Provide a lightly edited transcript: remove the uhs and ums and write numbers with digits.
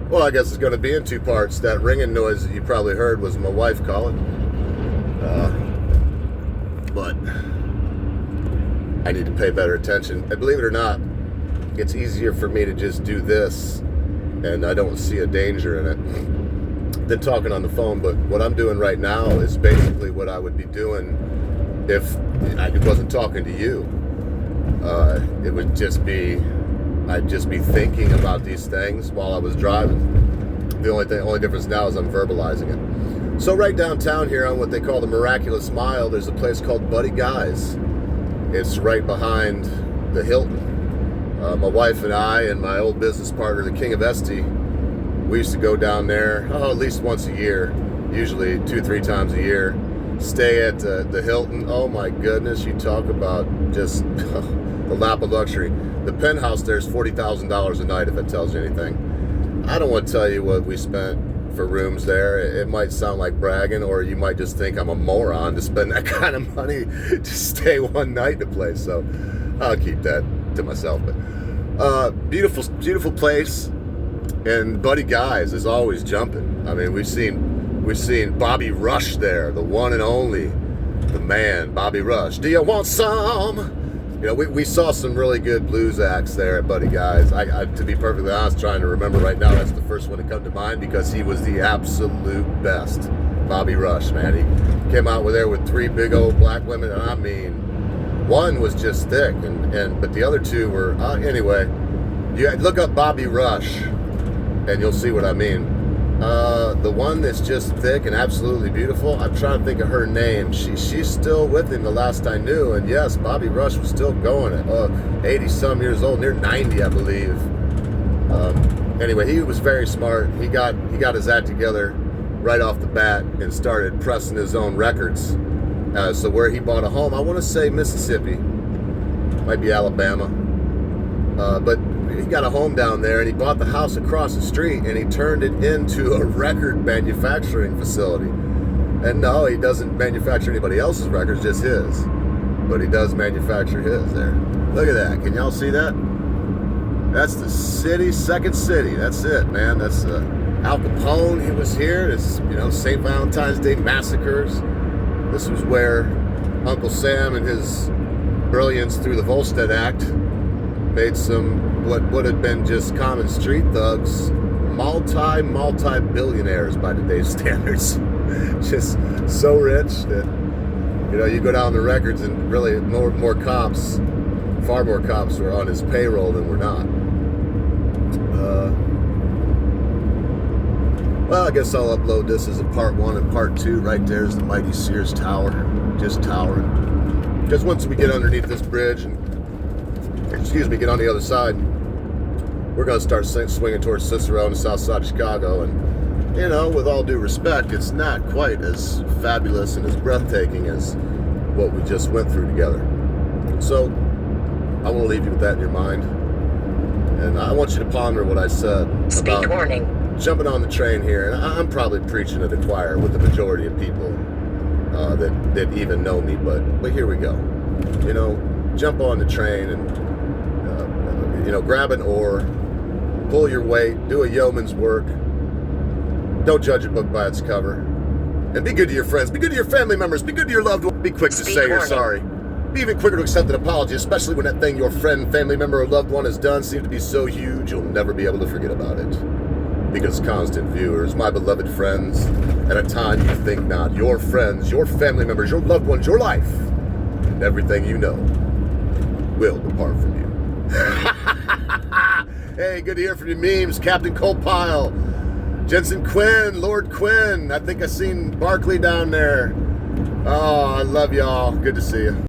Well, I guess it's going to be in two parts. That ringing noise that you probably heard was my wife calling. But I need to pay better attention. And believe it or not, it's easier for me to just do this, and I don't see a danger in it, than talking on the phone. But what I'm doing right now is basically what I would be doing if I wasn't talking to you. It would just be, I'd just be thinking about these things while I was driving. The only difference now is I'm verbalizing it. So right downtown here on what they call the Miraculous Mile, there's a place called Buddy Guy's. It's right behind the Hilton. My wife and I and my old business partner, the King of Esty, we used to go down there at least once a year, usually 2-3 times a year. Stay at the Hilton. Oh my goodness, you talk about just the lap of luxury. The penthouse there is $40,000 a night, if it tells you anything. I don't want to tell you what we spent for rooms there. It might sound like bragging, or you might just think I'm a moron to spend that kind of money to stay one night in a place. So I'll keep that to myself. But beautiful place, and Buddy Guy's is always jumping. I mean, we've seen Bobby Rush there, the one and only, the man, Bobby Rush. Do you want some? You know, we saw some really good blues acts there at Buddy Guy's. I to be perfectly honest, trying to remember right now, that's the first one to come to mind because he was the absolute best. Bobby Rush, man. He came out there with 3 big old black women, and I mean, one was just thick, but the other 2 were, anyway, you look up Bobby Rush, and you'll see what I mean. The one that's just thick and absolutely beautiful, I'm trying to think of her name. She's still with him the last I knew, and yes, Bobby Rush was still going at 80 some years old, near 90 I believe. Anyway, he was very smart. He got his act together right off the bat and started pressing his own records. So where he bought a home, I want to say Mississippi, might be Alabama, but he got a home down there, and he bought the house across the street, and he turned it into a record manufacturing facility. And no, he doesn't manufacture anybody else's records, just his. But he does manufacture his there. Look at that. Can y'all see that? That's the city, Second City. That's it, man. That's Al Capone. He was here. It's, St. Valentine's Day massacres. This was where Uncle Sam and his brilliance through the Volstead Act made some what would have been just common street thugs multi-billionaires by today's standards. Just so rich that you go down the records and really far more cops were on his payroll than were not. Well, I guess I'll upload this as a part 1 and part 2. Right there's the mighty Sears Tower, just towering. Because once we get underneath this bridge and get on the other side, we're going to start swinging towards Cicero and the south side of Chicago. And, with all due respect, it's not quite as fabulous and as breathtaking as what we just went through together. So, I want to leave you with that in your mind. And I want you to ponder what I said about jumping on the train here. And I'm probably preaching to the choir with the majority of people that even know me. But here we go. Jump on the train and grab an oar, pull your weight, do a yeoman's work. Don't judge a book by its cover. And be good to your friends, be good to your family members, be good to your loved ones. Be quick to say you're sorry. Be even quicker to accept an apology, especially when that thing your friend, family member, or loved one has done seems to be so huge you'll never be able to forget about it. Because constant viewers, my beloved friends, at a time you think not, your friends, your family members, your loved ones, your life, and everything you know will depart from you. Hey, good to hear from you, memes. Captain Colepile, Jensen Quinn, Lord Quinn. I think I seen Barkley down there. Oh, I love y'all. Good to see you.